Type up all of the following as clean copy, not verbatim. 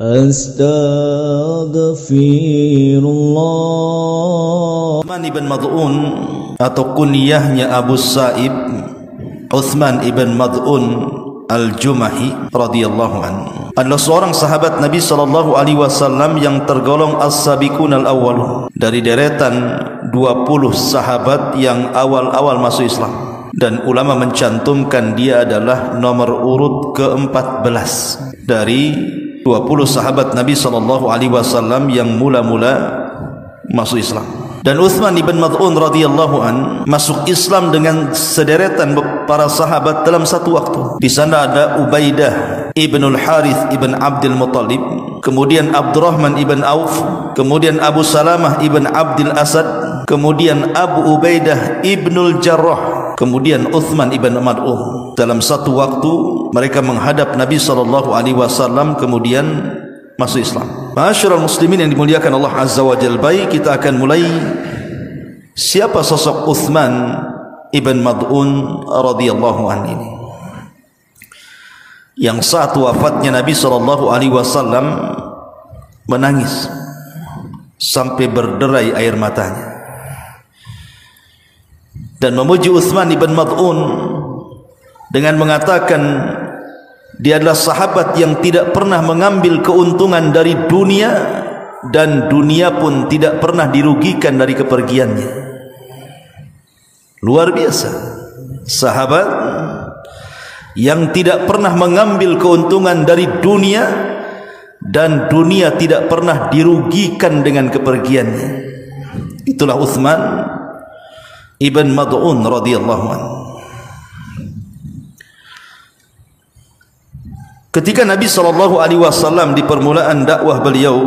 Astaghfirullah. Uthman ibn Mad'un atau kunyahnya Abu Sa'ib, Uthman ibn Mad'un Al-Jumahi radhiyallahu anhu, adalah seorang sahabat Nabi sallallahu alaihi wasallam yang tergolong as-sabiqun al-awwalun, dari deretan 20 sahabat yang awal-awal masuk Islam, dan ulama mencantumkan dia adalah nomor urut ke-14 dari 20 sahabat Nabi sallallahu alaihi wasallam yang mula-mula masuk Islam. Dan Uthman ibn Mad'un radhiyallahu an masuk Islam dengan sederetan para sahabat dalam satu waktu. Di sana ada Ubaidah ibn al-Harith ibn Abdul Muttalib, kemudian Abdurrahman ibn Auf, kemudian Abu Salamah ibn Abdul Asad, kemudian Abu Ubaidah ibn al-Jarrah, kemudian Uthman ibn Mad'un. Dalam satu waktu mereka menghadap Nabi sallallahu alaihi wasallam kemudian masuk Islam. Ma'asyiral muslimin yang dimuliakan Allah Azza wa Jalla, baik, kita akan mulai siapa sosok Uthman ibn Mad'un radhiyallahu anhu ini, yang saat wafatnya Nabi sallallahu alaihi wasallam menangis sampai berderai air matanya dan memuji Uthman ibn Mad'un dengan mengatakan dia adalah sahabat yang tidak pernah mengambil keuntungan dari dunia dan dunia pun tidak pernah dirugikan dari kepergiannya. Luar biasa, sahabat yang tidak pernah mengambil keuntungan dari dunia dan dunia tidak pernah dirugikan dengan kepergiannya. Itulah Uthman ibn Mad'un radhiyallahu anhu. Ketika Nabi sallallahu alaihi wasallam di permulaan dakwah beliau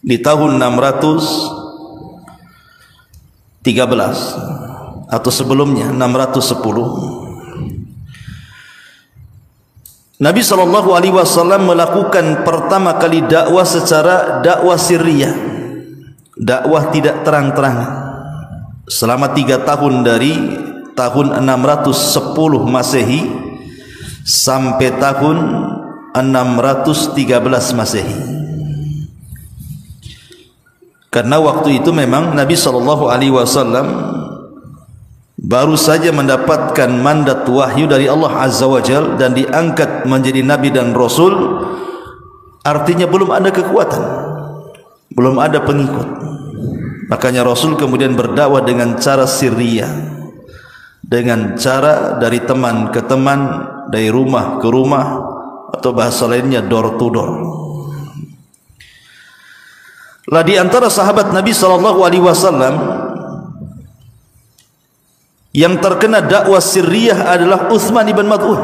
di tahun 613 atau sebelumnya 610, Nabi sallallahu alaihi wasallam melakukan pertama kali dakwah secara dakwah sirriyah, dakwah tidak terang-terangan selama 3 tahun, dari tahun 610 Masehi sampai tahun 613 Masehi. Karena waktu itu memang Nabi sallallahu alaihi wasallam baru saja mendapatkan mandat wahyu dari Allah Azza wa Jalla dan diangkat menjadi nabi dan rasul. Artinya belum ada kekuatan, belum ada pengikut. Makanya Rasul kemudian berdakwah dengan cara sirriyah, dengan cara dari teman ke teman, dari rumah ke rumah, atau bahasa lainnya door to door. Lah di antara sahabat Nabi sallallahu alaihi wasallam yang terkena dakwah sirriyah adalah Uthman ibn Mad'un.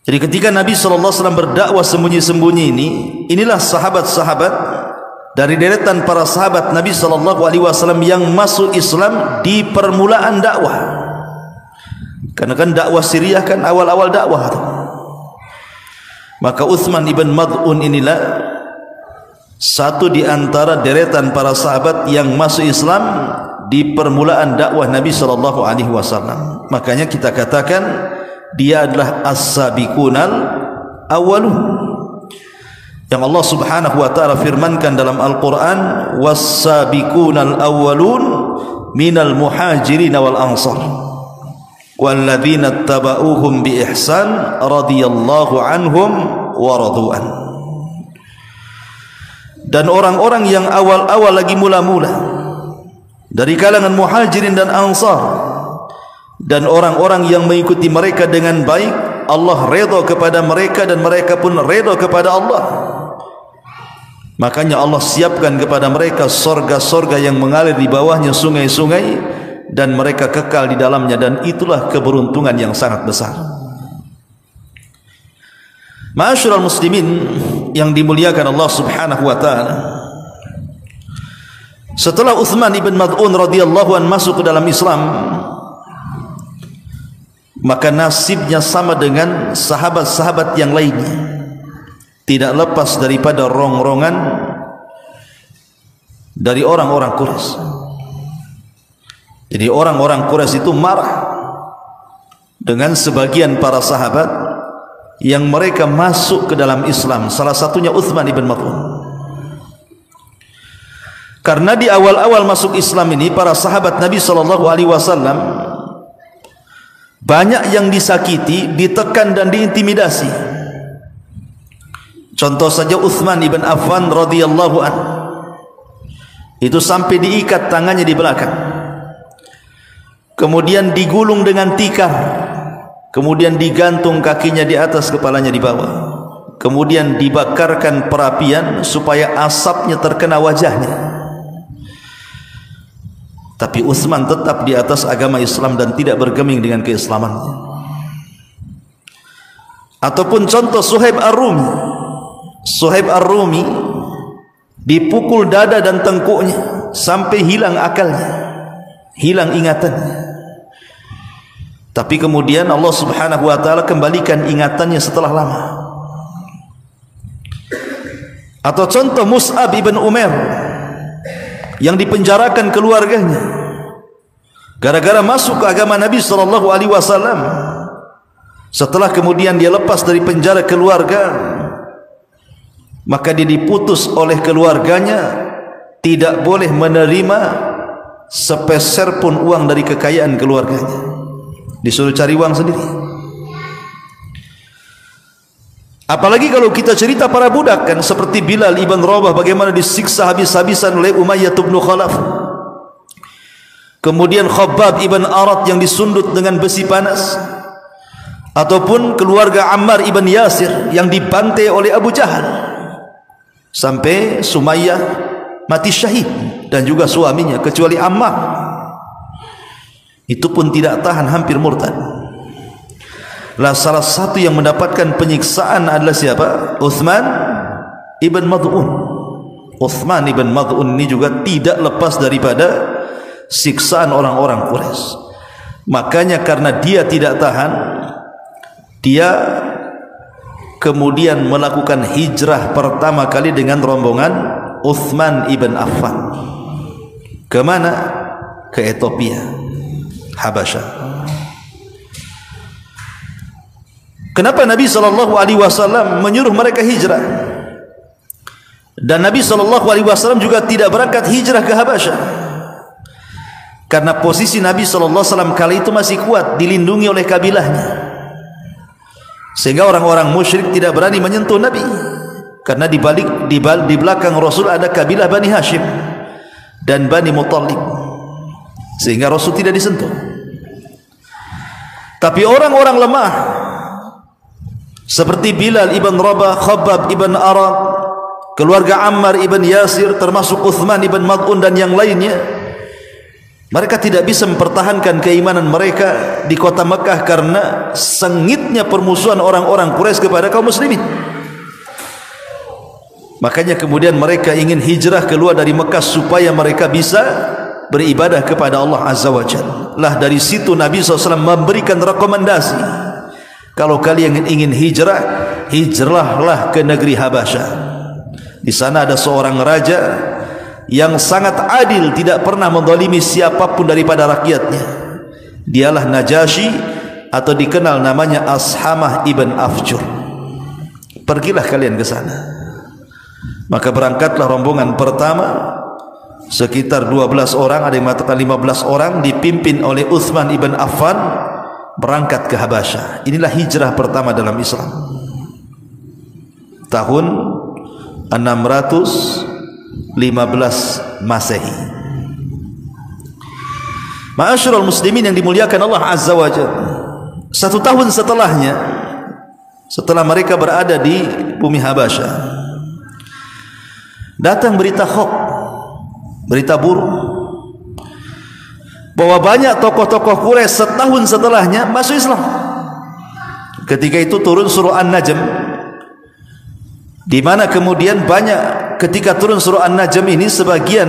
Jadi ketika Nabi sallallahu alaihi wasallam berdakwah sembunyi-sembunyi ini, inilah sahabat-sahabat dari deretan para sahabat Nabi sallallahu alaihi wasallam yang masuk Islam di permulaan dakwah. Karena kan dakwah sirriyah kan awal-awal dakwah. Maka Uthman ibn Mad'un inilah satu di antara deretan para sahabat yang masuk Islam di permulaan dakwah Nabi sallallahu alaihi wasallam. Makanya kita katakan dia adalah as-sabiqunal awwalun, yang Allah Subhanahu wa taala firmankan dalam Al-Qur'an, was-sabiqunal awwalun minal muhajirin wal ansar walladzina tabauhum bi ihsan radhiyallahu anhum wa radu'an. Dan orang-orang yang awal-awal lagi mula-mula dari kalangan muhajirin dan ansar, dan orang-orang yang mengikuti mereka dengan baik, Allah redha kepada mereka dan mereka pun redha kepada Allah. Makanya Allah siapkan kepada mereka sorga-sorga yang mengalir di bawahnya sungai-sungai, dan mereka kekal di dalamnya, dan itulah keberuntungan yang sangat besar. Ma'asyiral muslimin yang dimuliakan Allah Subhanahu wa taala, setelah Uthman ibn Mad'un radhiyallahu anhu masuk ke dalam Islam, maka nasibnya sama dengan sahabat-sahabat yang lainnya, tidak lepas daripada rongrongan dari orang-orang Quraisy. Jadi orang-orang Quraisy itu marah dengan sebagian para sahabat yang mereka masuk ke dalam Islam, salah satunya Uthman ibn Mad'un. Karena di awal-awal masuk Islam ini para sahabat Nabi SAW banyak yang disakiti, ditekan dan diintimidasi. Contoh saja Uthman ibn Affan radhiyallahu anhu, itu sampai diikat tangannya di belakang, kemudian digulung dengan tikar, kemudian digantung kakinya di atas, kepalanya di bawah, kemudian dibakarkan perapian supaya asapnya terkena wajahnya. Tapi Uthman tetap di atas agama Islam dan tidak bergeming dengan keislamannya. Ataupun contoh Suhaib Ar-Rumi. Suhaib Ar-Rumi dipukul dada dan tengkuknya sampai hilang akalnya, hilang ingatannya. Tapi kemudian Allah Subhanahu wa taala kembalikan ingatannya setelah lama. Atau contoh Mus'ab ibn Umair yang dipenjarakan keluarganya gara-gara masuk ke agama Nabi SAW. Setelah kemudian dia lepas dari penjara keluarga, maka dia diputus oleh keluarganya, tidak boleh menerima sepeser pun uang dari kekayaan keluarganya, disuruh cari uang sendiri. Apalagi kalau kita cerita para budak kan, seperti Bilal ibn Rabah bagaimana disiksa habis-habisan oleh Umayyah bin Khalaf. Kemudian Khabbab ibn Arat yang disundut dengan besi panas. Ataupun keluarga Ammar ibn Yasir yang dibantai oleh Abu Jahal. Sampai Sumayyah mati syahid dan juga suaminya, kecuali Ammar. Itu pun tidak tahan, hampir murtad. Lah salah satu yang mendapatkan penyiksaan adalah siapa? Uthman ibn Mad'un. Uthman ibn Mad'un ini juga tidak lepas daripada siksaan orang-orang Quraisy. Makanya karena dia tidak tahan, dia kemudian melakukan hijrah pertama kali dengan rombongan Uthman ibn Affan. Ke mana? Ke Ethiopia, Habasyah. Kenapa Nabi SAW menyuruh mereka hijrah? Dan Nabi SAW juga tidak berangkat hijrah ke Habasyah, karena posisi Nabi SAW kali itu masih kuat, dilindungi oleh kabilahnya, sehingga orang-orang musyrik tidak berani menyentuh Nabi. Karena di belakang Rasul ada kabilah Bani Hashim dan Bani Muttalib, sehingga Rasul tidak disentuh. Tapi orang-orang lemah seperti Bilal ibn Rabah, Khabbab ibn Arat, keluarga Ammar ibn Yasir, termasuk Uthman ibn Mad'un dan yang lainnya, mereka tidak bisa mempertahankan keimanan mereka di kota Mekah karena sengitnya permusuhan orang-orang Quraisy kepada kaum muslimin. Makanya kemudian mereka ingin hijrah keluar dari Mekah supaya mereka bisa beribadah kepada Allah Azza wa Jalla. Lah dari situ Nabi SAW memberikan rekomendasi, kalau kalian ingin hijrah, hijrahlah ke negeri Habasyah. Di sana ada seorang raja yang sangat adil, tidak pernah menzalimi siapapun daripada rakyatnya. Dialah Najasyi, atau dikenal namanya Ashamah ibn Afjur. Pergilah kalian ke sana. Maka berangkatlah rombongan pertama, sekitar 12 orang, ada yang mengatakan 15 orang, dipimpin oleh Uthman ibn Affan, berangkat ke Habasyah. Inilah hijrah pertama dalam Islam. Tahun 615 Masehi. Ma'asyiral muslimin yang dimuliakan Allah Azza wa Jalla, 1 tahun setelahnya, setelah mereka berada di bumi Habasyah, datang berita khok, berita buruk, bahwa banyak tokoh-tokoh Quraisy setahun setelahnya masuk Islam. Ketika itu turun surah An-Najm, di mana kemudian banyak, ketika turun surah An-Najm ini, sebagian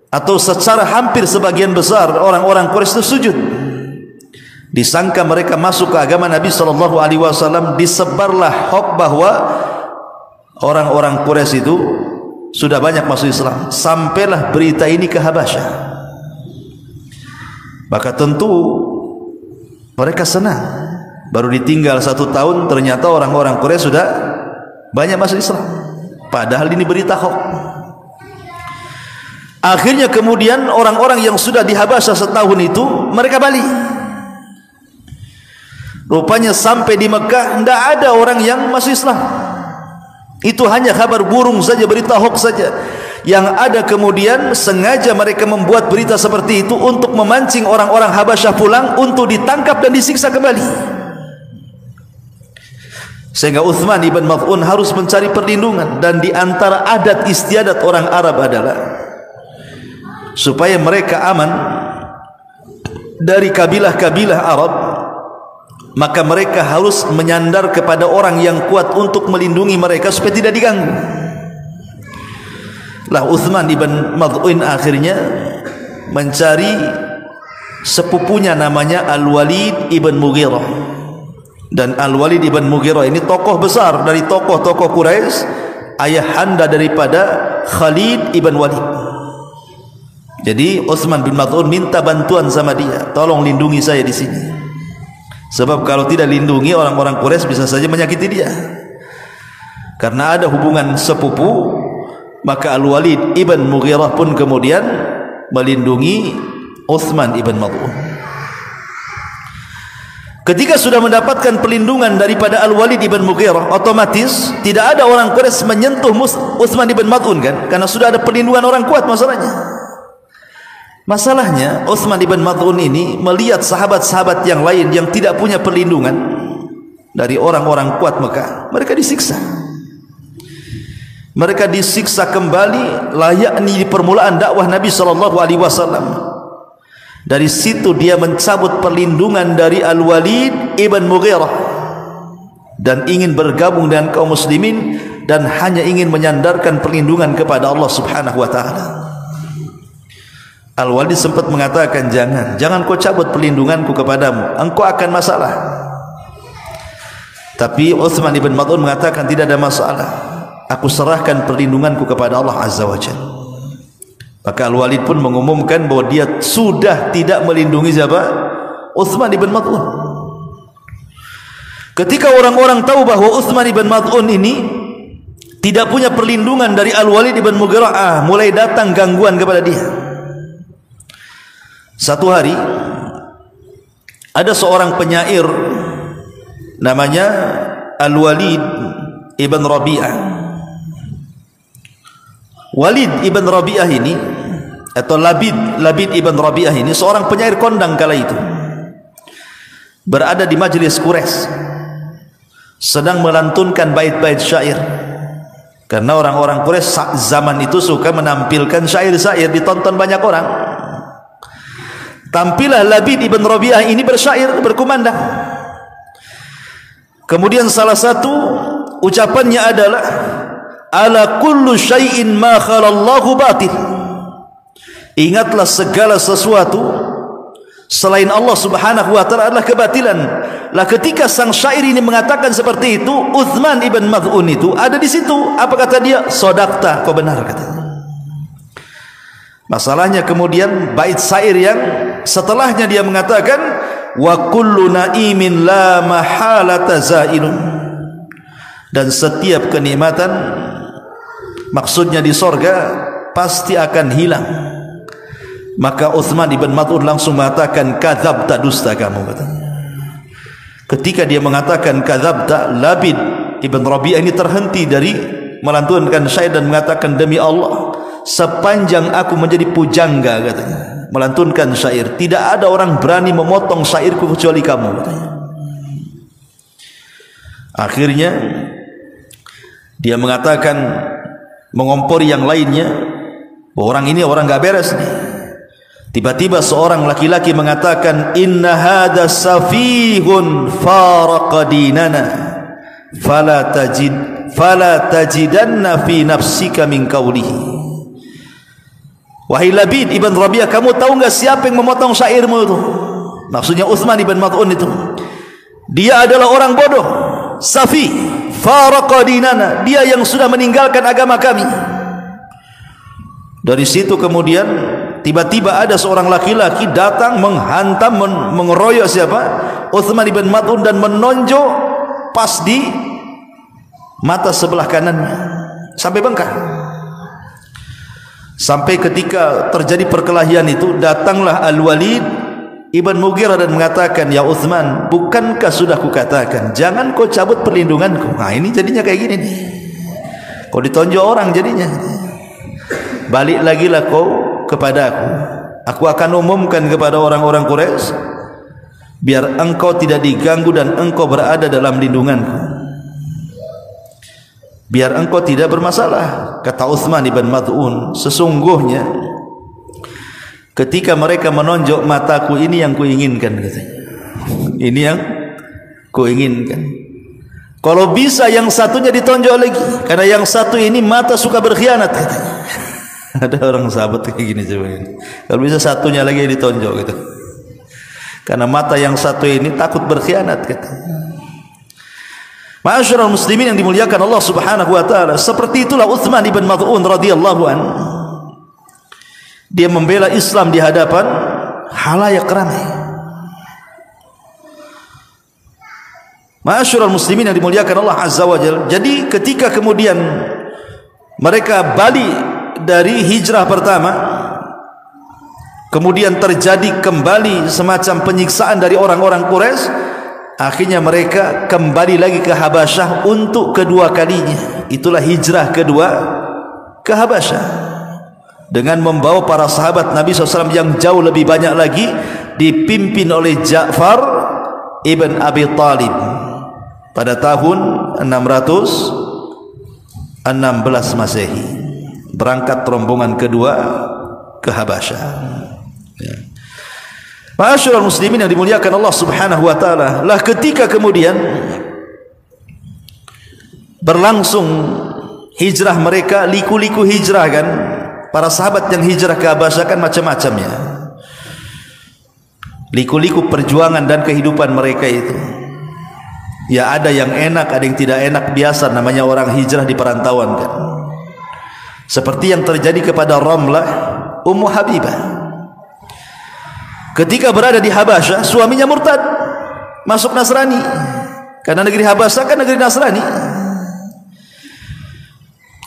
atau secara hampir sebagian besar orang-orang Quraisy itu sujud. Disangka mereka masuk ke agama Nabi SAW. Disebarlah hoax bahwa orang-orang Quraisy itu sudah banyak masuk Islam. Sampailah berita ini ke Habasyah. Maka tentu mereka senang, Baru ditinggal 1 tahun, ternyata orang-orang Quraisy sudah banyak masuk Islam. Padahal ini berita hoax. Akhirnya kemudian orang-orang yang sudah di Habasyah setahun itu mereka balik. Rupanya sampai di Mekah tidak ada orang yang masuk Islam. Itu hanya kabar burung saja, berita hoax saja. Yang ada kemudian sengaja mereka membuat berita seperti itu untuk memancing orang-orang Habasyah pulang untuk ditangkap dan disiksa kembali. Sehingga Uthman ibn Mad'un harus mencari perlindungan, dan di antara adat istiadat orang Arab adalah supaya mereka aman dari kabilah-kabilah Arab, maka mereka harus menyandar kepada orang yang kuat untuk melindungi mereka supaya tidak diganggu. Lah Uthman ibn Mad'un akhirnya mencari sepupunya namanya Al-Walid ibn Mughirah. Dan Al-Walid ibn Mughirah ini tokoh besar dari tokoh-tokoh Quraisy, ayahanda daripada Khalid ibn Walid. Jadi Uthman bin Mad'un minta bantuan sama dia, tolong lindungi saya di sini. Sebab kalau tidak lindungi, orang-orang Quraisy bisa saja menyakiti dia. Karena ada hubungan sepupu, maka Al-Walid ibn Mughirah pun kemudian melindungi Uthman ibn Mad'un. Ketika sudah mendapatkan perlindungan daripada Al-Walid ibn Mughirah, otomatis tidak ada orang Quraisy menyentuh Uthman ibn Mad'un kan, karena sudah ada perlindungan orang kuat. Masalahnya Uthman ibn Mad'un ini melihat sahabat-sahabat yang lain yang tidak punya perlindungan dari orang-orang kuat Mekah, mereka disiksa. Mereka disiksa kembali layaknya di permulaan dakwah Nabi SAW. Dari situ dia mencabut perlindungan dari Al-Walid ibn Mughirah dan ingin bergabung dengan kaum muslimin dan hanya ingin menyandarkan perlindungan kepada Allah Subhanahu wa taala. Al-Walid sempat mengatakan, jangan kau cabut perlindunganku kepadamu, engkau akan masalah. Tapi Uthman ibn Mad'un mengatakan, tidak ada masalah, aku serahkan perlindunganku kepada Allah Azza wa Jalla. Maka Al-Walid pun mengumumkan bahwa dia sudah tidak melindungi siapa? Uthman ibn Mad'un. Ketika orang-orang tahu bahwa Uthman ibn Mad'un ini tidak punya perlindungan dari Al-Walid ibn Mughirah, mulai datang gangguan kepada dia. Satu hari ada seorang penyair namanya Al-Walid ibn Rabi'ah. Walid ibn Rabi'ah ini, atau Labid ibn Rabi'ah ini, seorang penyair kondang kala itu, berada di majlis Quraisy, sedang melantunkan bait-bait syair. Karena orang-orang Quraisy zaman itu suka menampilkan syair-syair, ditonton banyak orang. Tampilah Labid ibn Rabi'ah ini bersyair, berkumandang. Kemudian salah satu ucapannya adalah, ala kullu syai'in ma khalallahu batil. Ingatlah segala sesuatu selain Allah Subhanahu wa taala adalah kebatilan. Lah ketika sang syair ini mengatakan seperti itu, Uthman ibn Mad'un itu ada di situ. Apa kata dia? Sodakta, kau benar, katanya. Masalahnya kemudian bait syair yang setelahnya dia mengatakan, wa kullu na'imin la mahalata zailun. Dan setiap kenikmatan, maksudnya di sorga, pasti akan hilang. Maka Uthman ibn Mad'un langsung mengatakan, kadzabta, dusta kamu, katanya. Ketika dia mengatakan kadzabta, Labid ibn Rabi'ah ini terhenti dari melantunkan syair dan mengatakan, demi Allah, sepanjang aku menjadi pujangga, katanya, melantunkan syair, tidak ada orang berani memotong syairku kecuali kamu, katanya. Akhirnya dia mengatakan, mengompori yang lainnya, orang ini orang gak beres nih. Tiba-tiba seorang laki-laki mengatakan, inna hadha safihun faraqa dinana fala tajidanna fi nafsika min qawlihi. Wahai Labid ibn Rabi'ah, kamu tahu enggak siapa yang memotong syairmu itu? Maksudnya Uthman ibn Mad'un itu. Dia adalah orang bodoh, safi, faraqa dinana, dia yang sudah meninggalkan agama kami. Dari situ kemudian tiba-tiba ada seorang laki-laki datang menghantam, mengeroyok siapa? Uthman ibn Mad'un dan menonjok pas di mata sebelah kanannya sampai bengkak. Sampai ketika terjadi perkelahian itu, datanglah Al-Walid ibn Mughirah dan mengatakan, "Ya Uthman, bukankah sudah kukatakan jangan kau cabut perlindunganku?" Nah, ini jadinya kayak gini nih. Kau ditonjok orang jadinya. Balik lagi lah kau kepada aku. Aku akan umumkan kepada orang-orang Quraisy biar engkau tidak diganggu dan engkau berada dalam lindunganku. Biar engkau tidak bermasalah. Kata Uthman ibn Mad'un, sesungguhnya ketika mereka menonjok mataku, ini yang kuinginkan katanya. Ini yang kuinginkan. Kalau bisa yang satunya ditonjok lagi, karena yang satu ini mata suka berkhianat katanya. Ada orang sahabat kayak gini coba ini. Kalau bisa satunya lagi ditonjok gitu. Karena mata yang satu ini takut berkhianat katanya. Ma'asyiral muslimin yang dimuliakan Allah Subhanahu wa taala, seperti itulah Uthman ibn Mad'un radhiyallahu anhu. Dia membela Islam di hadapan halayak ramai. Ma'asyiral muslimin yang dimuliakan Allah Azza wa Jalla. Jadi ketika kemudian mereka balik dari hijrah pertama, kemudian terjadi kembali semacam penyiksaan dari orang-orang Quraisy, akhirnya mereka kembali lagi ke Habasyah untuk kedua kalinya. Itulah hijrah kedua ke Habasyah, dengan membawa para sahabat Nabi SAW yang jauh lebih banyak lagi, dipimpin oleh Ja'far ibn Abi Talib pada tahun 616 Masehi. Berangkat rombongan kedua ke Habasyah. Ya. Ma'asyiral muslimin yang dimuliakan Allah Subhanahu wa taala, lah ketika kemudian berlangsung hijrah mereka, liku-liku hijrah kan, para sahabat yang hijrah ke Habasyah kan macam-macam ya. Liku-liku perjuangan dan kehidupan mereka itu. Ya ada yang enak, ada yang tidak enak, biasa namanya orang hijrah di perantauan kan. Seperti yang terjadi kepada Ramlah Ummu Habibah. Ketika berada di Habasyah, suaminya murtad, masuk Nasrani. Karena negeri Habasyah kan negeri Nasrani.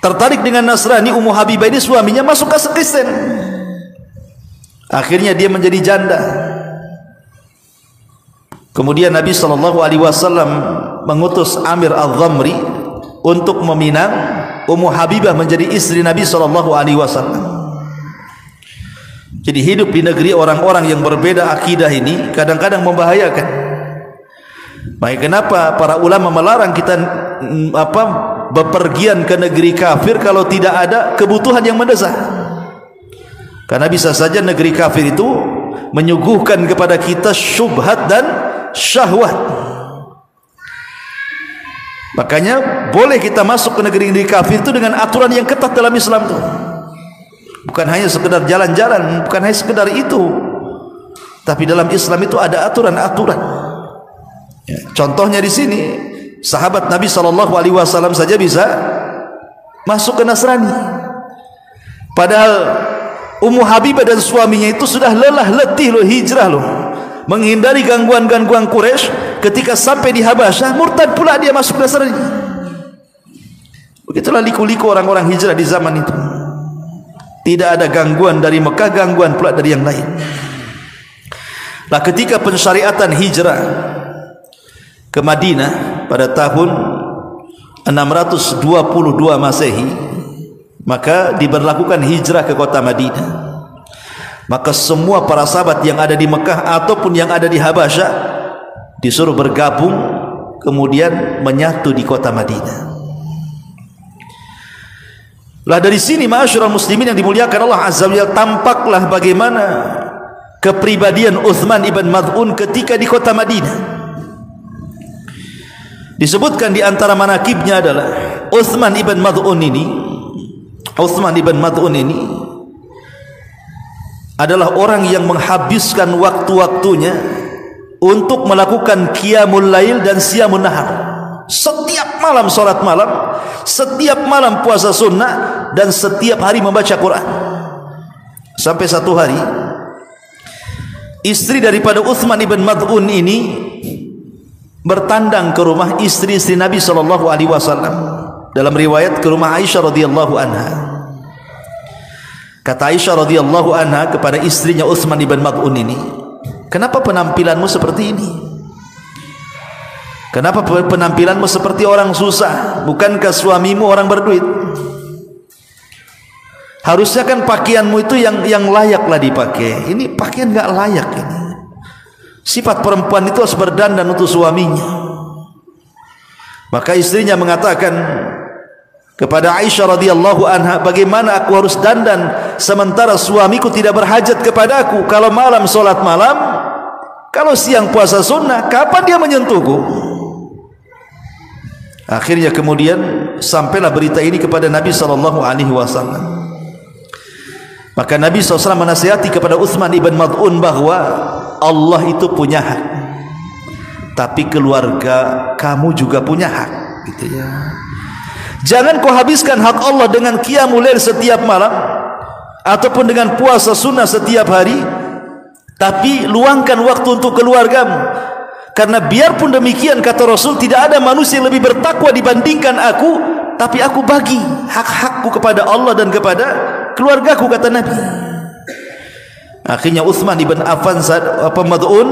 Tertarik dengan Nasrani, Ummu Habibah ini suaminya masuk ke Kristen. Akhirnya dia menjadi janda. Kemudian Nabi SAW mengutus Amir Al-Dhamri untuk meminang Ummu Habibah menjadi istri Nabi SAW. Jadi hidup di negeri orang-orang yang berbeda akidah ini kadang-kadang membahayakan. Baik, kenapa para ulama melarang kita bepergian ke negeri kafir kalau tidak ada kebutuhan yang mendesak? Karena bisa saja negeri kafir itu menyuguhkan kepada kita syubhat dan syahwat. Makanya boleh kita masuk ke negeri-negeri kafir itu dengan aturan yang ketat dalam Islam itu. Bukan hanya sekedar jalan-jalan, bukan hanya sekedar itu, tapi dalam Islam itu ada aturan-aturan. Ya, contohnya di sini, sahabat Nabi SAW saja bisa masuk ke Nasrani. Padahal Ummu Habibah dan suaminya itu sudah lelah letih loh hijrah loh, menghindari gangguan-gangguan Quraisy. Ketika sampai di Habasyah, murtad pula dia masuk Nasrani. Begitulah liku-liku orang-orang hijrah di zaman itu. Tidak ada gangguan dari Mekah, gangguan pula dari yang lain. Nah, ketika pensyariatan hijrah ke Madinah pada tahun 622 Masehi, maka diberlakukan hijrah ke kota Madinah. Maka semua para sahabat yang ada di Mekah ataupun yang ada di Habasyah disuruh bergabung, kemudian menyatu di kota Madinah. Lah dari sini ma'asyiral muslimin yang dimuliakan Allah Azza wa Jalla, tampaklah bagaimana kepribadian Uthman ibn Mad'un ketika di kota Madinah. Disebutkan di antara manakibnya adalah Uthman ibn Mad'un ini adalah orang yang menghabiskan waktu-waktunya untuk melakukan qiyamul lail dan siyamun nahar. Setiap malam salat malam, setiap malam puasa sunnah, dan setiap hari membaca Quran. Sampai satu hari istri daripada Uthman ibn Mad'un ini bertandang ke rumah istri-istri Nabi sallallahu alaihi wasallam. Dalam riwayat ke rumah Aisyah radhiyallahu anha. Kata Aisyah radhiyallahu anha kepada istrinya Utsman ibn Mad'un ini, "Kenapa penampilanmu seperti ini? Kenapa penampilanmu seperti orang susah? Bukankah suamimu orang berduit? Harusnya kan pakaianmu itu yang layaklah dipakai. Ini pakaian enggak layak ini. Sifat perempuan itu harus berdandan untuk suaminya." Maka istrinya mengatakan kepada Aisyah radhiyallahu anha, "Bagaimana aku harus dandan sementara suamiku tidak berhajat kepada aku? Kalau malam solat malam, kalau siang puasa sunnah, kapan dia menyentuhku?" Akhirnya kemudian sampailah berita ini kepada Nabi sallallahu alaihi wasallam. Maka Nabi SAW menasihati kepada Utsman ibn Mad'un bahwa Allah itu punya hak, tapi keluarga kamu juga punya hak, gitu ya. Jangan kau habiskan hak Allah dengan qiyamul lail setiap malam ataupun dengan puasa sunnah setiap hari, tapi luangkan waktu untuk keluargamu. Karena biarpun demikian, kata Rasul, tidak ada manusia yang lebih bertakwa dibandingkan aku, tapi aku bagi hak-hakku kepada Allah dan kepada keluargaku, kata Nabi. Akhirnya Utsman ibn Affan Mad'un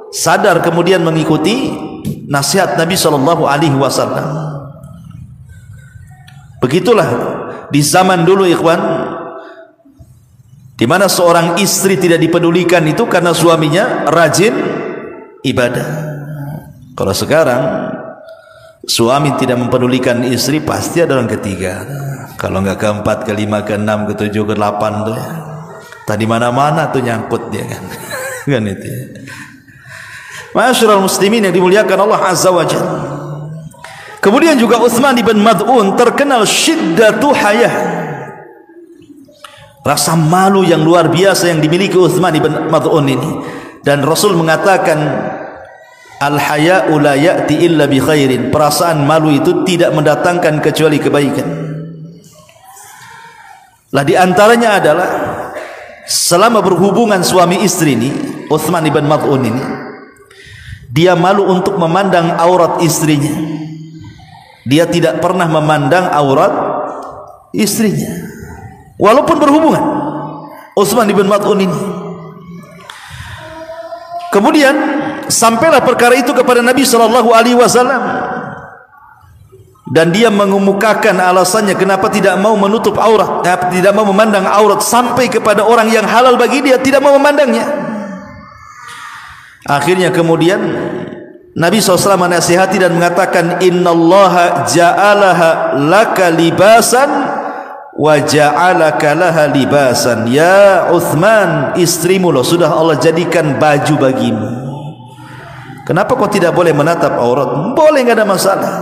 sadar, kemudian mengikuti nasihat Nabi sallallahu alaihi wasallam. Begitulah di zaman dulu, ikhwan, di mana seorang istri tidak dipedulikan itu karena suaminya rajin ibadah. Kalau sekarang suami tidak mempedulikan istri, pasti ada orang ketiga. Kalau enggak keempat, kelima, keenam, ketujuh, kedelapan tuh. Tadi mana-mana tuh nyangkut dia kan. Kan itu ya. Ma'asyiral muslimin yang dimuliakan Allah Azza wa Jalla. Kemudian juga Utsman ibn Mad'un terkenal syiddatu hayah. Rasa malu yang luar biasa yang dimiliki Utsman ibn Mad'un ini. Dan Rasul mengatakan, al-haya'u la ya'ti illa bi khairin. Perasaan malu itu tidak mendatangkan kecuali kebaikan. Lah di antaranya adalah selama berhubungan suami istri ini, Utsman ibn Mad'un ini, dia malu untuk memandang aurat istrinya. Dia tidak pernah memandang aurat istrinya walaupun berhubungan, Utsman ibn Mad'un ini. Kemudian sampailah perkara itu kepada Nabi sallallahu alaihi wasallam, dan dia mengemukakan alasannya kenapa tidak mau menutup aurat, tidak mau memandang aurat, sampai kepada orang yang halal bagi dia tidak mau memandangnya. Akhirnya kemudian Nabi SAW menasihati dan mengatakan, innallaha ja'alaha laka libasan wa ja'alaka laha libasan. Ya Utsman, istrimu loh sudah Allah jadikan baju bagimu. Kenapa kau tidak boleh menatap aurat? Boleh, enggak ada masalah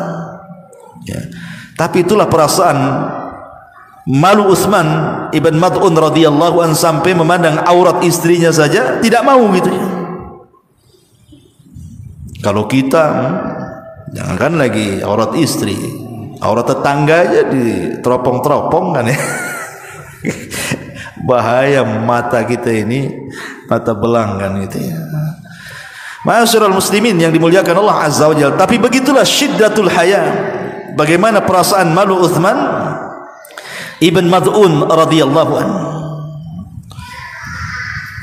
ya. Tapi itulah perasaan malu Utsman ibn Mad'un radhiyallahu anhu sampai memandang aurat istrinya saja tidak mau gitu ya. Kalau kita jangankan lagi aurat istri, aurat tetangga aja diteropong-teropong kan ya. Bahaya mata kita ini, mata belang kan gitu ya. Ma'asyiral muslimin yang dimuliakan Allah Azza wa Jalla. Tapi begitulah syiddatul haya. Bagaimana perasaan malu Utsman ibn Mad'un radhiyallahu anhu.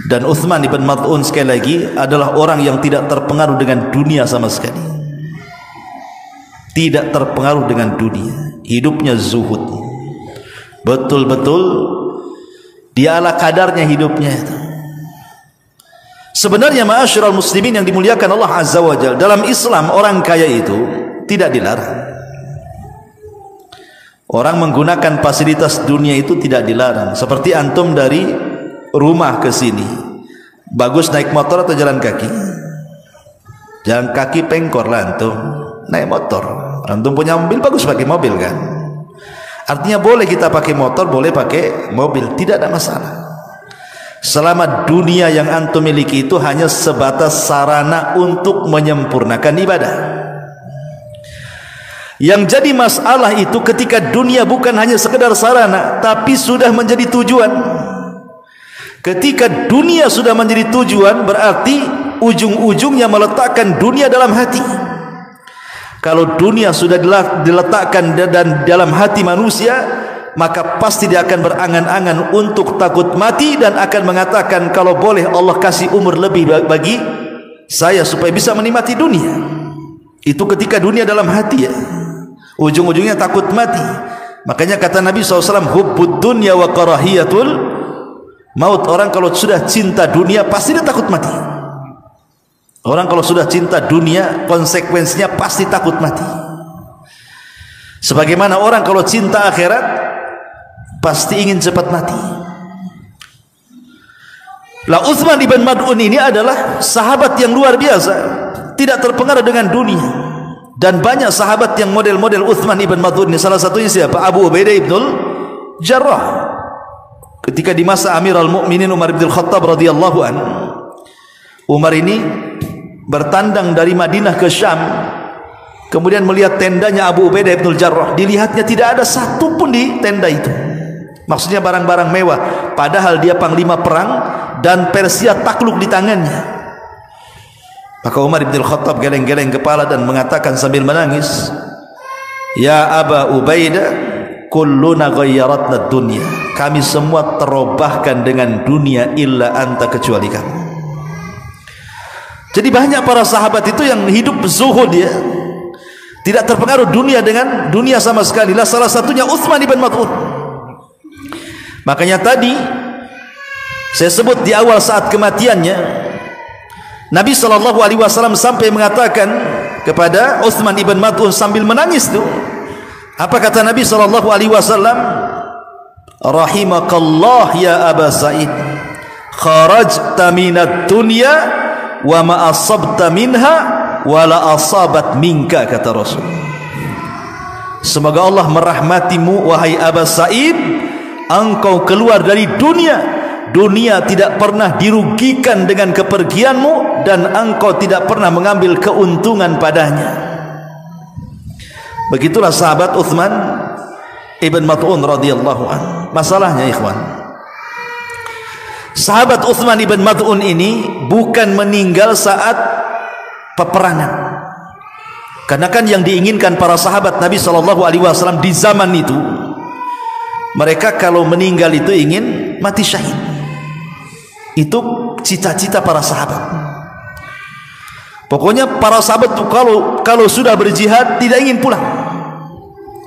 Dan Utsman ibn Mad'un sekali lagi adalah orang yang tidak terpengaruh dengan dunia sama sekali. Tidak terpengaruh dengan dunia. Hidupnya zuhud. Betul-betul dia ala kadarnya hidupnya itu. Sebenarnya ma'asyiral muslimin yang dimuliakan Allah Azza wa Jalla, dalam Islam orang kaya itu tidak dilarang. Orang menggunakan fasilitas dunia itu tidak dilarang. Seperti antum dari rumah ke sini, bagus naik motor atau jalan kaki? Jalan kaki pengkor lah antum, naik motor. Antum punya mobil, bagus pakai mobil kan. Artinya boleh kita pakai motor, boleh pakai mobil, tidak ada masalah. Selama dunia yang antum miliki itu hanya sebatas sarana untuk menyempurnakan ibadah. Yang jadi masalah itu ketika dunia bukan hanya sekedar sarana, tapi sudah menjadi tujuan. Ketika dunia sudah menjadi tujuan, berarti ujung-ujungnya meletakkan dunia dalam hati. Kalau dunia sudah diletakkan dan dalam hati manusia, maka pasti dia akan berangan-angan untuk takut mati dan akan mengatakan, kalau boleh Allah kasih umur lebih bagi saya supaya bisa menikmati dunia. Itu ketika dunia dalam hati, ya. Ujung-ujungnya takut mati. Makanya kata Nabi SAW, hubbud dunya wa karahiyatul maut. Orang kalau sudah cinta dunia pasti dia takut mati. Orang kalau sudah cinta dunia, konsekuensinya pasti takut mati. Sebagaimana orang kalau cinta akhirat pasti ingin cepat mati. Lah Utsman ibn Mad'un ini adalah sahabat yang luar biasa, tidak terpengaruh dengan dunia. Dan banyak sahabat yang model-model Utsman ibn Mad'un ini. Salah satunya siapa? Abu Ubaidah ibnul Jarrah. Ketika di masa Amirul Mukminin Umar bin Khattab radhiyallahu anhu, Umar ini bertandang dari Madinah ke Syam, kemudian melihat tendanya Abu Ubaidah ibnul Jarrah. Dilihatnya tidak ada satu pun di tenda itu, maksudnya barang-barang mewah, padahal dia panglima perang dan Persia takluk di tangannya. Maka Umar bin Khattab geleng-geleng kepala dan mengatakan sambil menangis, ya Aba Ubaidah, kulluna ghayyaratna dunya, kami semua terobahkan dengan dunia illa anta, kecuali kamu. Jadi banyak para sahabat itu yang hidup zuhud, ya, tidak terpengaruh dunia dengan dunia sama sekali. Lah salah satunya Utsman ibn Mad'un. Makanya tadi saya sebut di awal saat kematiannya, Nabi SAW sampai mengatakan kepada Utsman ibn Mad'un sambil menangis tuh, apa kata Nabi SAW? Rahimakallah ya Aba Sa'id, kharajta minad dunya wa ma asabta minha wa la asabat minka, kata Rasul. Semoga Allah merahmatimu wahai Aba Sa'id, engkau keluar dari dunia, dunia tidak pernah dirugikan dengan kepergianmu dan engkau tidak pernah mengambil keuntungan padanya. Begitulah sahabat Utsman ibn Mad'un radhiyallahu anhu. Masalahnya ikhwan, sahabat Utsman ibn Mad'un ini bukan meninggal saat peperangan. Karena kan yang diinginkan para sahabat Nabi SAW di zaman itu, mereka kalau meninggal itu ingin mati syahid. Itu cita-cita para sahabat. Pokoknya para sahabat itu kalau sudah berjihad tidak ingin pulang,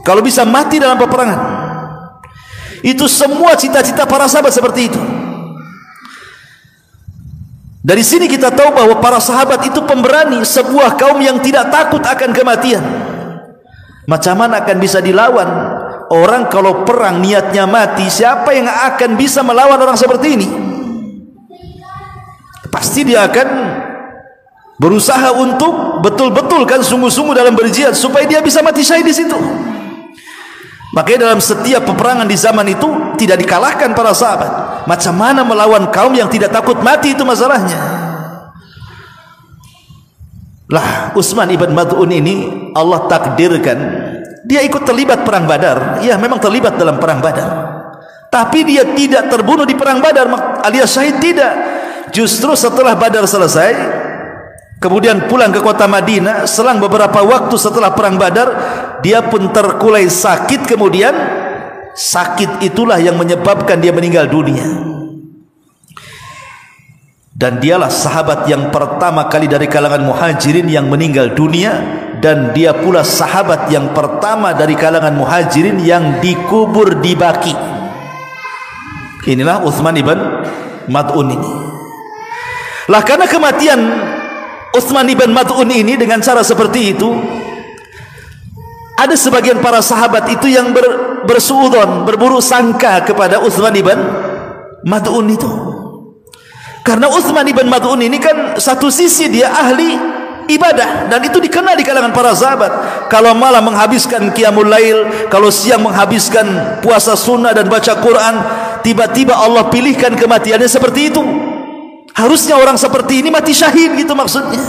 kalau bisa mati dalam peperangan. Itu semua cita-cita para sahabat seperti itu. Dari sini kita tahu bahwa para sahabat itu pemberani, sebuah kaum yang tidak takut akan kematian. Macam mana akan bisa dilawan? Orang kalau perang niatnya mati, siapa yang akan bisa melawan orang seperti ini? Pasti dia akan berusaha untuk betul-betul kan sungguh-sungguh dalam berjihad supaya dia bisa mati syahid di situ. Makanya dalam setiap peperangan di zaman itu tidak dikalahkan para sahabat. Macam mana melawan kaum yang tidak takut mati, itu masalahnya. Lah Utsman ibn Mad'un ini Allah takdirkan dia ikut terlibat perang Badar. Ya, memang terlibat dalam perang Badar, tapi dia tidak terbunuh di perang Badar alias syahid, tidak. Justru setelah Badar selesai, kemudian pulang ke kota Madinah, selang beberapa waktu setelah perang Badar, dia pun terkulai sakit. Kemudian sakit itulah yang menyebabkan dia meninggal dunia. Dan dialah sahabat yang pertama kali dari kalangan muhajirin yang meninggal dunia, dan dia pula sahabat yang pertama dari kalangan muhajirin yang dikubur di Baqi. Inilah Utsman ibn Mad'un ini. Lah karena kematian Utsman ibn Mad'un ini dengan cara seperti itu, ada sebagian para sahabat itu yang bersuudzon, berburuk sangka kepada Utsman ibn Mad'un itu. Karena Utsman ibn Mad'un ini kan satu sisi dia ahli ibadah, dan itu dikenal di kalangan para sahabat. Kalau malam menghabiskan qiyamul lail, kalau siang menghabiskan puasa sunnah dan baca Quran, tiba-tiba Allah pilihkan kematiannya seperti itu. Harusnya orang seperti ini mati syahid, gitu maksudnya.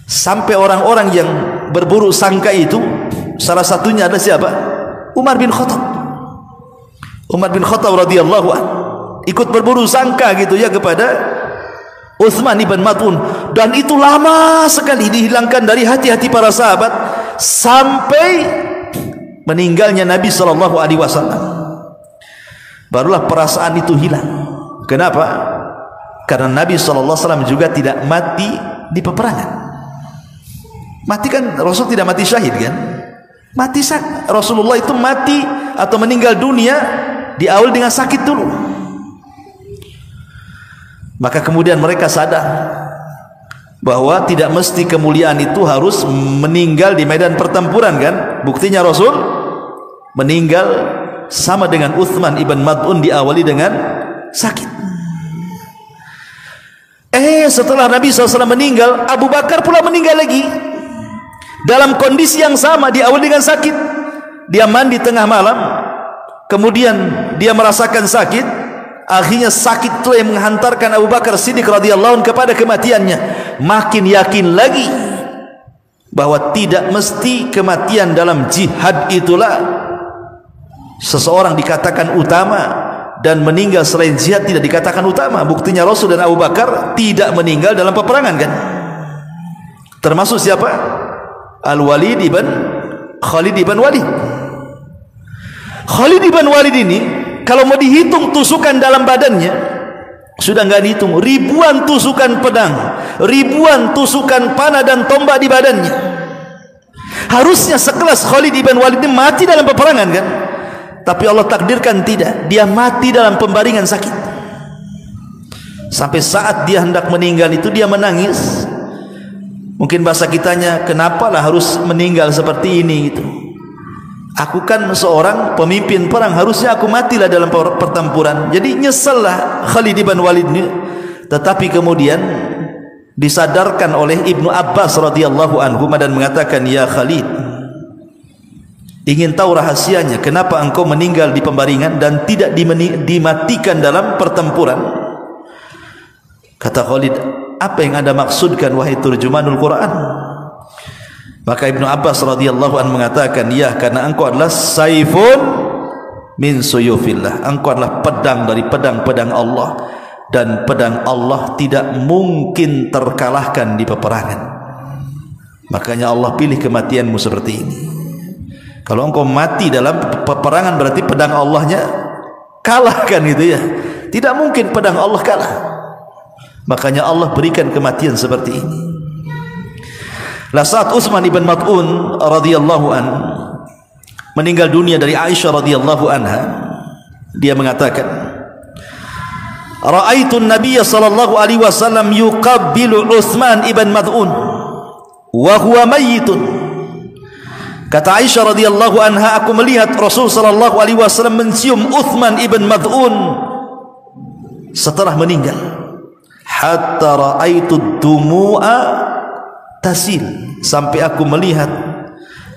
Sampai orang-orang yang berburuk sangka itu, salah satunya ada siapa? Umar bin Khattab. Umar bin Khattab radhiyallahu anhu ikut berburuk sangka gitu ya kepada Uthman ibn Mad'un, dan itu lama sekali dihilangkan dari hati-hati para sahabat sampai meninggalnya Nabi SAW. Barulah perasaan itu hilang. Kenapa? Karena Nabi SAW juga tidak mati di peperangan. Mati kan, Rasul tidak mati syahid kan? Mati Rasulullah itu mati atau meninggal dunia di awal dengan sakit dulu. Maka kemudian mereka sadar bahwa tidak mesti kemuliaan itu harus meninggal di medan pertempuran kan? Buktinya Rasul meninggal sama dengan Uthman ibn Mad'un diawali dengan sakit. Setelah Nabi SAW meninggal, Abu Bakar pula meninggal lagi dalam kondisi yang sama, diawali dengan sakit. Dia mandi tengah malam, kemudian dia merasakan sakit. Akhirnya sakit itu yang menghantarkan Abu Bakar Siddiq radhiyallahu anhu kepada kematiannya. Makin yakin lagi bahwa tidak mesti kematian dalam jihad itulah seseorang dikatakan utama, dan meninggal selain jihad tidak dikatakan utama. Buktinya Rasul dan Abu Bakar tidak meninggal dalam peperangan kan? Termasuk siapa? Al-Walid ibn Khalid ibn Walid. Khalid ibn Walid ini kalau mau dihitung tusukan dalam badannya sudah nggak dihitung, ribuan tusukan pedang, ribuan tusukan panah dan tombak di badannya. Harusnya sekelas Khalid ibn Walid ini mati dalam peperangan kan? Tapi Allah takdirkan tidak, dia mati dalam pembaringan sakit. Sampai saat dia hendak meninggal itu dia menangis. Mungkin bahasa kitanya, kenapalah harus meninggal seperti ini gitu. Aku kan seorang pemimpin perang, harusnya aku matilah dalam pertempuran. Jadi nyesallah Khalid ibn Walid ini. Tetapi kemudian disadarkan oleh Ibnu Abbas radhiyallahu anhu dan mengatakan, ya Khalid, ingin tahu rahasianya kenapa engkau meninggal di pembaringan dan tidak dimatikan dalam pertempuran? Kata Khalid, apa yang Anda maksudkan wahai turjumanul Quran? Maka Ibnu Abbas radhiyallahu anhu mengatakan, ya, karena engkau adalah saifun min suyufillah, engkau adalah pedang dari pedang-pedang Allah, dan pedang Allah tidak mungkin terkalahkan di peperangan. Makanya Allah pilih kematianmu seperti ini. Kalau engkau mati dalam peperangan berarti pedang Allahnya kalah kan gitu ya. Tidak mungkin pedang Allah kalah. Makanya Allah berikan kematian seperti ini. Lah saat Utsman ibn Mad'un radhiyallahu an meninggal dunia dari Aisyah radhiyallahu anha, dia mengatakan, "Ra'aitu an-nabiy sallallahu alaihi wasallam yuqabbilu Utsman ibn Mad'un wa huwa mayyitun." Kata Aisyah radhiyallahu anha, aku melihat Rasul sallallahu alaihi wasallam mencium Utsman ibn Mad'un setelah meninggal. Hatta ra'aitu dumu'a tasil, sampai aku melihat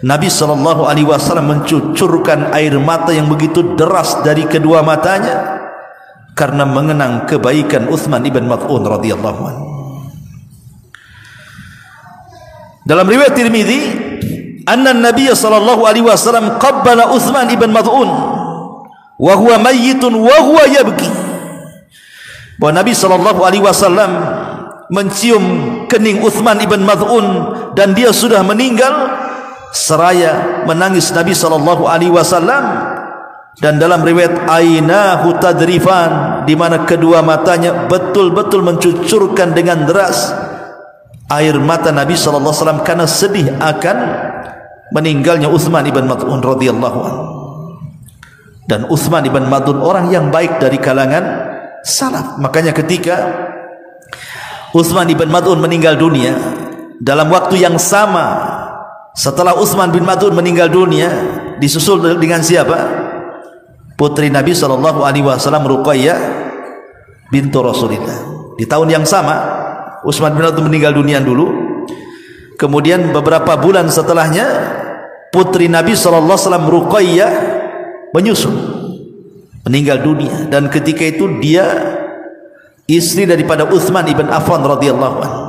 Nabi sallallahu alaihi wasallam mencucurkan air mata yang begitu deras dari kedua matanya karena mengenang kebaikan Utsman ibn Mad'un radhiyallahu anhu. Dalam riwayat Tirmidzi, anna Nabi sallallahu alaihi wasallam qabbala Utsman ibn Mad'un wa huwa mayyitun wa huwa yabki. Bahwa Nabi sallallahu alaihi wasallam mencium kening Utsman ibn Mad'un dan dia sudah meninggal seraya menangis Nabi sallallahu alaihi wasallam. Dan dalam riwayat ainahu tadrifan, di mana kedua matanya betul-betul mencucurkan dengan deras air mata Nabi sallallahu alaihi wasallam karena sedih akan meninggalnya Utsman ibn Mad'un radhiyallahu anhu. Dan Utsman ibn Mad'un orang yang baik dari kalangan salaf. Makanya ketika Utsman ibn Mad'un meninggal dunia, dalam waktu yang sama setelah Utsman bin Mad'un meninggal dunia, disusul dengan siapa? Putri Nabi sallallahu alaihi wasallam, Ruqayyah bintu Rasulillah. Di tahun yang sama Utsman bin Mad'un meninggal dunia dulu. Kemudian beberapa bulan setelahnya putri Nabi sallallahu alaihi wasallam, Ruqayyah, menyusul meninggal dunia. Dan ketika itu dia istri daripada Utsman ibn Affan radhiyallahu anhu.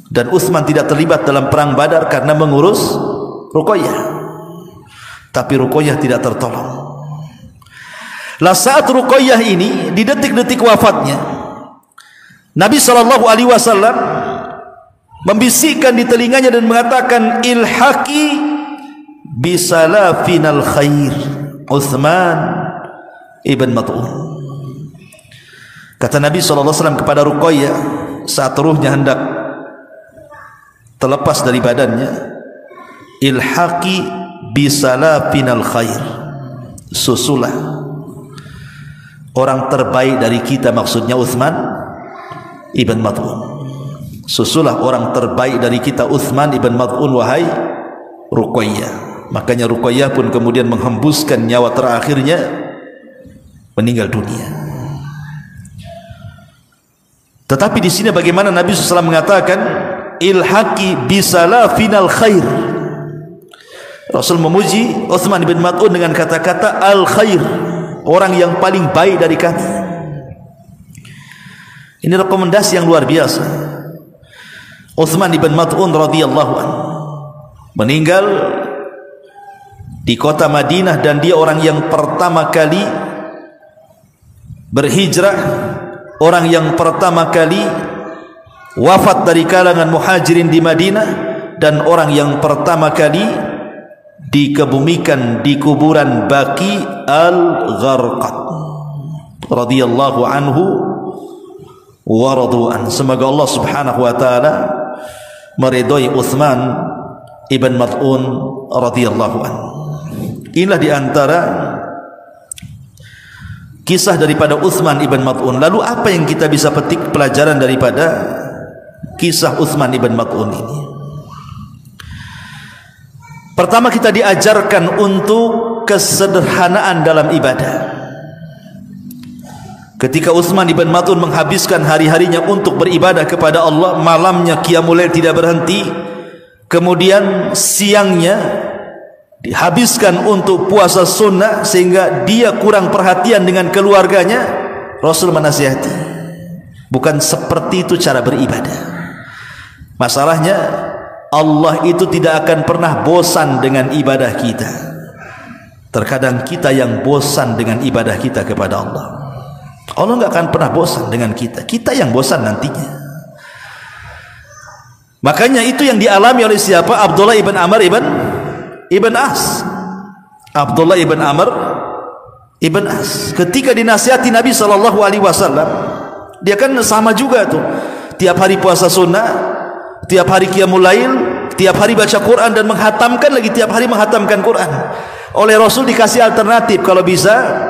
Dan Utsman tidak terlibat dalam perang Badar karena mengurus Ruqayyah. Tapi Ruqayyah tidak tertolong. Lah saat Ruqayyah ini di detik-detik wafatnya, Nabi SAW membisikkan di telinganya dan mengatakan, ilhaqi bisalafinal khair Uthman ibn Mad'un. Kata Nabi SAW kepada Ruqayyah saat ruhnya hendak terlepas dari badannya, ilhaqi bisalafinal khair, susulah orang terbaik dari kita, maksudnya Uthman ibn Mad'un. Susulah orang terbaik dari kita Uthman ibn Mad'un wahai Ruqayyah. Makanya Ruqayyah pun kemudian menghembuskan nyawa terakhirnya, meninggal dunia. Tetapi di sini bagaimana Nabi SAW mengatakan ilhaqi bisalafinal khair. Rasul memuji Uthman ibn Mad'un dengan kata-kata al khair, orang yang paling baik dari kami. Ini rekomendasi yang luar biasa. Uthman ibn Mad'un radhiyallahu anhu meninggal di kota Madinah, dan dia orang yang pertama kali berhijrah, orang yang pertama kali wafat dari kalangan muhajirin di Madinah, dan orang yang pertama kali dikebumikan di kuburan Baqi al-Gharqad radhiyallahu anhu wa radu'an. Semoga Allah subhanahu wa ta'ala meridhai Uthman ibn Mad'un radhiyallahu anhu. Inilah diantara kisah daripada Uthman ibn Mad'un. Lalu apa yang kita bisa petik pelajaran daripada kisah Uthman ibn Mad'un ini? Pertama, kita diajarkan untuk kesederhanaan dalam ibadah. Ketika Uthman ibn Mad'un menghabiskan hari-harinya untuk beribadah kepada Allah, malamnya qiyamul lail tidak berhenti, kemudian siangnya dihabiskan untuk puasa sunnah, sehingga dia kurang perhatian dengan keluarganya, Rasul menasihati, bukan seperti itu cara beribadah. Masalahnya Allah itu tidak akan pernah bosan dengan ibadah kita. Terkadang kita yang bosan dengan ibadah kita kepada Allah. Allah enggak akan pernah bosan dengan kita, kita yang bosan nantinya. Makanya itu yang dialami oleh siapa? Abdullah ibn Amr ibn As. Abdullah ibn Amr ibn As ketika dinasihati Nabi SAW, dia kan sama juga tuh, tiap hari puasa sunnah, tiap hari qiyamul lail, tiap hari baca Quran, dan menghatamkan lagi, tiap hari menghatamkan Quran. Oleh Rasul dikasih alternatif, kalau bisa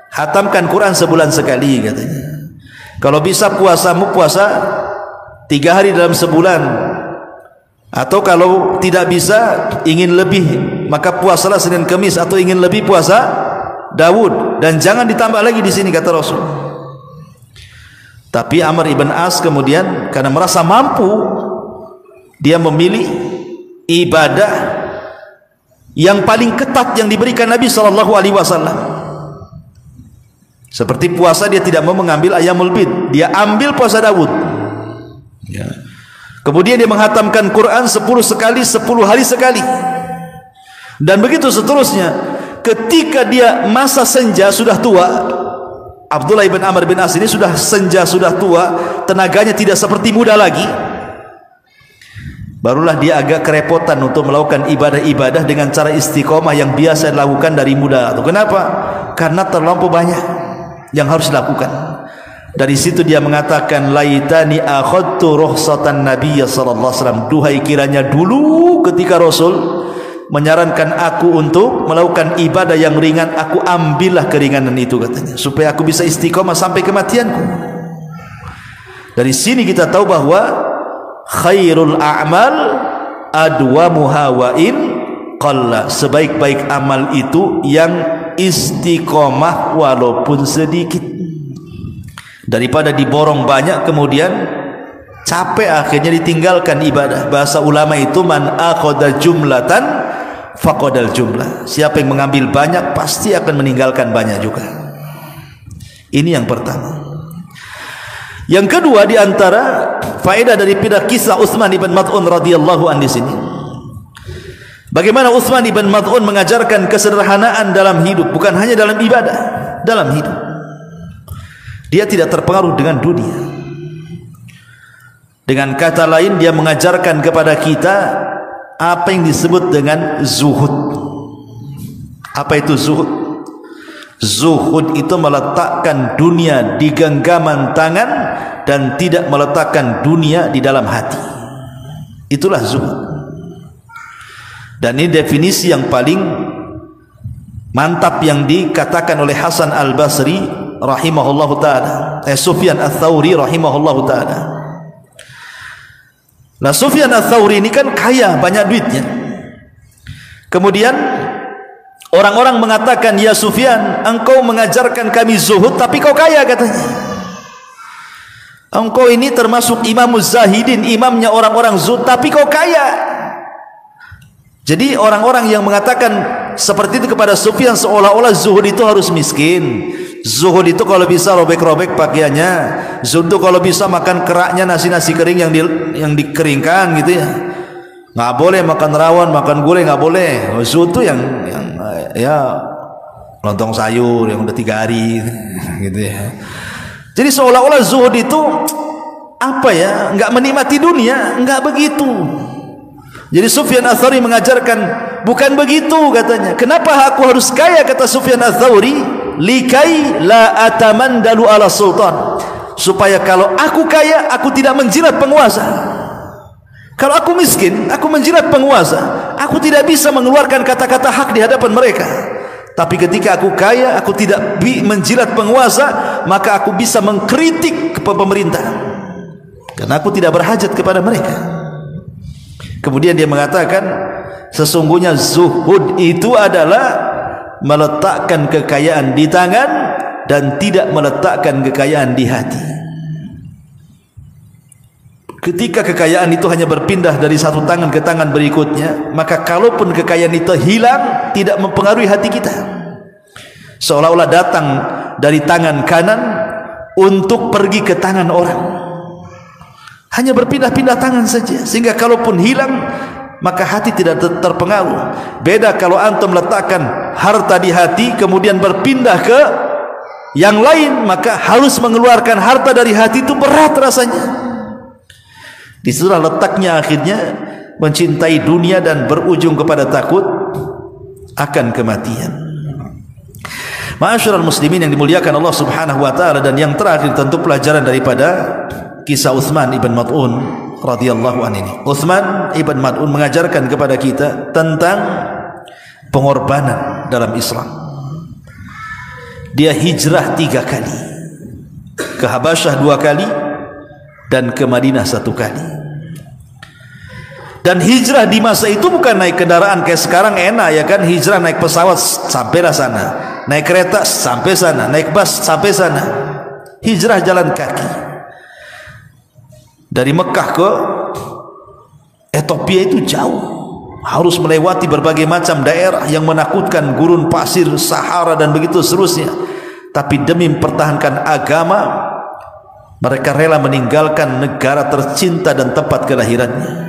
hatamkan Quran sebulan sekali katanya. Kalau bisa puasamu puasa 3 hari dalam sebulan, atau kalau tidak bisa ingin lebih, maka puasalah Senin Kamis, atau ingin lebih puasa Daud, dan jangan ditambah lagi di sini kata Rasul. Tapi Amr ibn As kemudian karena merasa mampu, dia memilih ibadah yang paling ketat yang diberikan Nabi SAW. Seperti puasa, dia tidak mau mengambil Ayyamul Bid, dia ambil puasa Daud ya. Kemudian dia menghatamkan Quran 10 sekali, 10 hari sekali, dan begitu seterusnya. Ketika dia masa senja sudah tua, Abdullah ibn Amr bin As ini sudah senja, sudah tua, tenaganya tidak seperti muda lagi, barulah dia agak kerepotan untuk melakukan ibadah-ibadah dengan cara istiqomah yang biasa dilakukan dari muda. Kenapa? Karena terlampau banyak yang harus dilakukan. Dari situ dia mengatakan, laitani akhadtu rukhsatan Nabi sallallahu alaihi wasallam, duhai kiranya dulu ketika Rasul menyarankan aku untuk melakukan ibadah yang ringan, aku ambillah keringanan itu katanya, supaya aku bisa istiqomah sampai kematianku. Dari sini kita tahu bahwa khairul a'mal adwamuha wa in qalla, sebaik-baik amal itu yang istiqomah walaupun sedikit, daripada diborong banyak kemudian capek akhirnya ditinggalkan ibadah. Bahasa ulama itu man akhadha jumlatan faqadal jumlah, siapa yang mengambil banyak pasti akan meninggalkan banyak juga. Ini yang pertama. Yang kedua, di antara faedah daripada kisah Uthman ibn Mad'un radhiyallahu anhu di sini, bagaimana Uthman ibn Mad'un mengajarkan kesederhanaan dalam hidup, bukan hanya dalam ibadah, dalam hidup. Dia tidak terpengaruh dengan dunia. Dengan kata lain, dia mengajarkan kepada kita apa yang disebut dengan zuhud. Apa itu zuhud? Zuhud itu meletakkan dunia di genggaman tangan dan tidak meletakkan dunia di dalam hati. Itulah zuhud. Dan ini definisi yang paling mantap yang dikatakan oleh Hasan Al-Basri rahimahullahu ta'ala, Sufyan Ats-Tsauri rahimahullahu ta'ala. Nah, Sufyan Ats-Tsauri ini kan kaya, banyak duitnya. Kemudian orang-orang mengatakan, "Ya Sufyan, engkau mengajarkan kami zuhud tapi kau kaya," katanya. "Engkau ini termasuk imamuz zahidin, imamnya orang-orang zuhud, tapi kau kaya." Jadi orang-orang yang mengatakan seperti itu kepada Sufyan seolah-olah zuhud itu harus miskin. Zuhud itu kalau bisa robek-robek pakaiannya. Zuhud itu kalau bisa makan keraknya, nasi-nasi kering yang dikeringkan gitu ya. Nggak boleh makan rawon, makan gulai nggak boleh. Zuhud itu yang ya lontong sayur yang udah 3 hari gitu ya. Jadi seolah-olah zuhud itu apa ya, nggak menikmati dunia, nggak begitu. Jadi Sufyan Ats-Tsauri mengajarkan bukan begitu katanya. Kenapa aku harus kaya, kata Sufyan Ats-Tsauri? Likai la atamandalu ala sultan. Supaya kalau aku kaya, aku tidak menjilat penguasa. Kalau aku miskin, aku menjilat penguasa. Aku tidak bisa mengeluarkan kata-kata hak di hadapan mereka. Tapi ketika aku kaya, aku tidak menjilat penguasa, maka aku bisa mengkritik pemerintah. Karena aku tidak berhajat kepada mereka. Kemudian dia mengatakan sesungguhnya zuhud itu adalah meletakkan kekayaan di tangan dan tidak meletakkan kekayaan di hati. Ketika kekayaan itu hanya berpindah dari satu tangan ke tangan berikutnya, maka kalaupun kekayaan itu hilang, tidak mempengaruhi hati kita. Seolah-olah datang dari tangan kanan untuk pergi ke tangan orang. Hanya berpindah-pindah tangan saja, sehingga kalaupun hilang maka hati tidak terpengaruh. Beda kalau antum letakkan harta di hati kemudian berpindah ke yang lain, maka harus mengeluarkan harta dari hati itu berat rasanya. Disitulah letaknya akhirnya mencintai dunia dan berujung kepada takut akan kematian. Ma'asyiral muslimin yang dimuliakan Allah Subhanahu wa taala, dan yang terakhir tentu pelajaran daripada kisah Utsman ibn Mad'un radhiyallahu anhu ini. Utsman ibn Mad'un mengajarkan kepada kita tentang pengorbanan dalam Islam. Dia hijrah 3 kali, ke Habasyah 2 kali dan ke Madinah 1 kali. Dan hijrah di masa itu bukan naik kendaraan kayak sekarang enak ya kan, hijrah naik pesawat sampailah sana, naik kereta sampai sana, naik bus sampai sana. Hijrah jalan kaki. Dari Mekah ke Ethiopia itu jauh, harus melewati berbagai macam daerah yang menakutkan, gurun pasir, Sahara dan begitu seterusnya. Tapi demi mempertahankan agama, mereka rela meninggalkan negara tercinta dan tempat kelahirannya.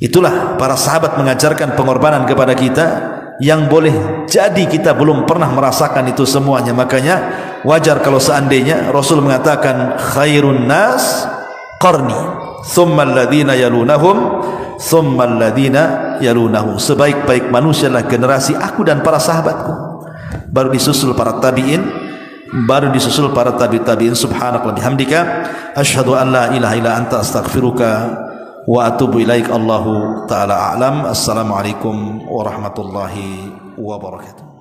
Itulah para sahabat mengajarkan pengorbanan kepada kita, yang boleh jadi kita belum pernah merasakan itu semuanya. Makanya wajar kalau seandainya Rasul mengatakan khairun nas qarni thumma alladhina yalunahum thumma alladhina yalunahum, sebaik-baik manusia adalah generasi aku dan para sahabatku, baru disusul para tabi'in, baru disusul para tabi'in. Subhanallah bihamdika asyhadu an la ilaha illa anta astaghfiruka wa atubu ilaik. Allahu ta'ala a'lam. Assalamualaikum warahmatullahi wabarakatuh.